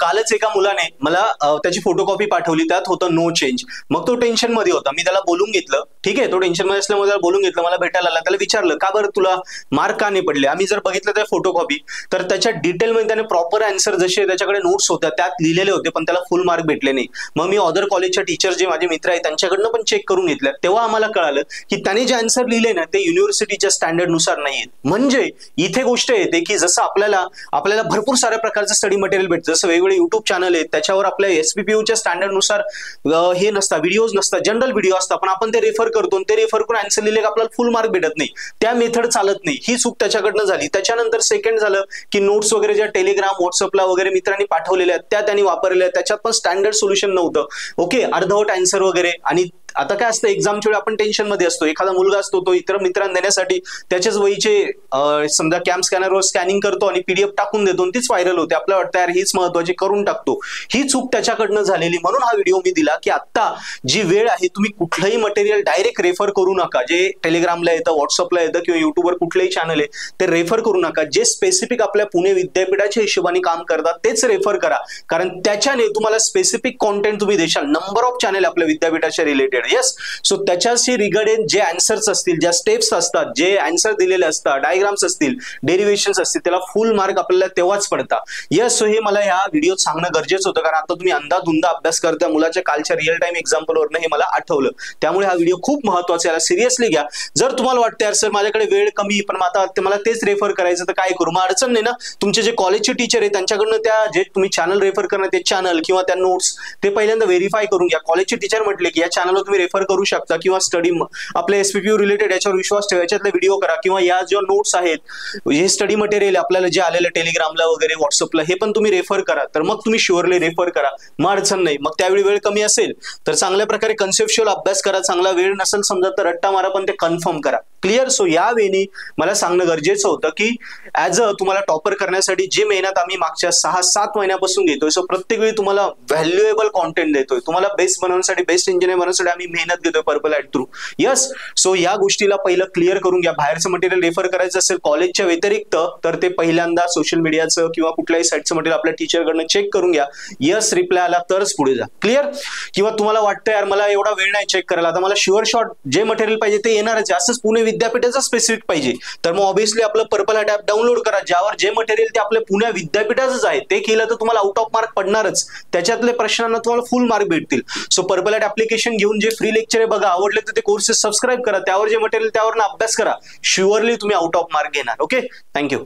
कालच एका मुलाने मला त्याची फोटोकॉपी पाठवली, त्यात होतं नो चेंज. मग तो टेन्शन मध्ये होता, मी त्याला बोलून घेतलं, ठीक आहे, तो टेन्शन मध्ये असल्यामुळे त्याला बोलून घेतलं, मला भेटायला आला, त्याला विचारलं का बरं तुला मार्क का नाही पडले. आम्ही जर बघितलं त्या फोटोकॉपी तर त्याच्या डिटेलमध्ये त्याने प्रॉपर आन्सर जसे त्याच्याकडे नोट्स होत्या त्यात लिहिलेले होते, पण त्याला फुल मार्क भेटले नाही. मग मी अदर कॉलेजच्या टीचर जे माझे मित्र आहेत त्यांच्याकडनं पण चेक करून घेतलं, तेव्हा आम्हाला कळालं की त्याने जे आन्सर लिहिले ना ते युनिव्हर्सिटीच्या स्टँडर्ड नुसार नाहीये. म्हणजे इथे गोष्ट येते की जसं आपल्याला भरपूर साऱ्या प्रकारचं स्टडी मटेरियल भेटतं, जसं वेगवेगळे युट्यूब चॅनल आहेत त्याच्यावर आपल्या SPPUच्या स्टँडर्ड नुसार हे नसतात, व्हिडिओज नसतात, जनरल व्हिडिओ असतात, पण आपण ते रेफर करतो, ते रेफर करून आन्सर लिहिले की आपल्याला फुल मार्क भेटत नाही. त्या मेथड चालत नाही, ही चूक त्याच्याकडनं झाली. त्याच्यानंतर सेकंड झालं की नोट्स वगैरे ज्या टेलिग्राम व्हॉट्सअपला वगैरे मित्रांनी पाठवलेल्या त्या त्यांनी वापरलेल्या, त्याच्यात पण स्टँडर्ड सोल्युशन नव्हतं. ओके, अर्धवट आन्सर वगैरे. आणि आता काय असतं, एक्झामच्या वेळी आपण टेन्शन मध्ये असतो, एखादा मुलगा असतो तो इतर मित्रांना देण्यासाठी त्याच्याच वहीचे समजा कॅम स्कॅनरवर स्कॅनिंग करतो आणि PDF टाकून देतो, तीच व्हायरल होते. आपल्याला वाटतं यार हीच महत्वाची, करून टाकतो. ही चूक त्याच्याकडनं झालेली, म्हणून हा व्हिडिओ मी दिला की आता जी वेळ आहे तुम्ही कुठलंही मटेरियल डायरेक्ट रेफर करू नका. जे टेलिग्रामला येतं, व्हॉट्सअपला येतं किंवा युट्यूबवर कुठलेही चॅनल आहे ते रेफर करू नका. जे स्पेसिफिक आपल्या पुणे विद्यापीठाच्या हिशोबाने काम करतात तेच रेफर करा, कारण त्याच्याने तुम्हाला स्पेसिफिक कॉन्टेंट तुम्ही देशाल. नंबर ऑफ चॅनल आपल्या विद्यापीठाच्या रिलेटेड. येस, सो त्याच्याशी रिगार्डेड जे आन्सर्स असतील, ज्या स्टेप्स असतात, जे आन्सर दिलेले असतात, डायग्राम्स असतील, डेरिव्हेशन्स असतील, त्याला फुल मार्क आपल्याला तेव्हाच पडतात. येस, सो हे मला ह्या व्हिडिओत सांगणं गरजेचं होतं, कारण आता तुम्ही अंधाधुंदा अभ्यास करता, मुलाच्या कालच्या रिअल टाइम एक्झाम्पलवरनं हे मला आठवलं. त्यामुळे हा व्हिडिओ खूप महत्वाचा आहे, याला सिरियसली घ्या. जर तुम्हाला वाटतं यार सर माझ्याकडे वेळ कमी, पण आता मला तेच रेफर करायचं तर काय करू, मग अडचण नाही ना. तुमचे जे कॉलेजचे टीचर आहे त्यांच्याकडनं त्या जे तुम्ही चॅनल रेफर करणार ते चॅनल किंवा त्या नोट्स ते पहिल्यांदा व्हेरीफाय करून घ्या. कॉलेजचे टीचर म्हटले की या चॅनलवर तुम्ही रेफर करू शकता किंवा स्टडी आपल्या SPPU रिलेटेड याच्यावर विश्वास ठेवा, याच्यातले व्हिडिओ करा, किंवा या ज्या नोट्स आहेत, हे स्टडी मटेरियल आपल्याला जे आलेलं टेलिग्रामला वगैरे व्हॉट्सअपला, हे पण तुम्ही रेफर करा. तर मग तुम्ही शुअरली रेफर करा, मग अडचण नाही. मग त्यावेळी वेळ कमी असेल तर चांगल्या प्रकारे कन्सेप्च्युअल अभ्यास करा, चांगला वेळ नसेल समजा तर रट्टा मारा, पण ते कन्फर्म करा. क्लिअर. सो या वेळी मला सांगणं गरजेचं होतं की ऍज अ तुम्हाला टॉपर करण्यासाठी जी मेहनत आम्ही मागच्या 6-7 महिन्यापासून घेतोय, सो प्रत्येक वेळी तुम्हाला व्हॅल्युएबल कॉन्टेंट देतोय, तुम्हाला बेस्ट बनवण्यासाठी, बेस्ट इंजिनियर बनवण्यासाठी आम्ही मेहनत घेतोय purple at through. Yes, so या गोष्टीला पहिलं क्लिअर करून घ्या. बाहेरचं मटेरियल रेफर करायचं असेल कॉलेजच्या व्यतिरिक्त तर ते पहिल्यांदा सोशल मीडियाचं किंवा कुठल्याही साईटचं मटेरियल आपल्या टीचरकडनं चेक करून घ्या. यस रिप्लाय आला तरच पुढे जा. क्लिअर. किंवा तुम्हाला वाटतं यार मला एवढा वेळ नाही चेक करायला, आता मला शुअर शॉट जे मटेरियल पाहिजे ते येणारच आहे, असंच पुणे विद्यापीठाचा स्पेसिफिक पाहिजे, तर मग ऑब्व्हियसली आपलं पर्पल हॅट ऍप डाउनलोड करा, ज्यावर जे मटेरियल ते आपल्या पुणे विद्यापीठाचंच आहे ते केलं तर तुम्हाला आउट ऑफ मार्क पडणारच. त्याच्यातले प्रश्नांना तुम्हाला फुल मार्क भेटतील. सो पर्पल हॅट ऍप्लिकेशन घेऊन जे फ्री लेक्चर आहे बघा, आवडले तर ते कोर्सेस सबस्क्राईब करा, त्यावर जे मटेरियल त्यावर अभ्यास करा, शुअरली तुम्ही आउट ऑफ मार्क घेणार. Okay, thank you.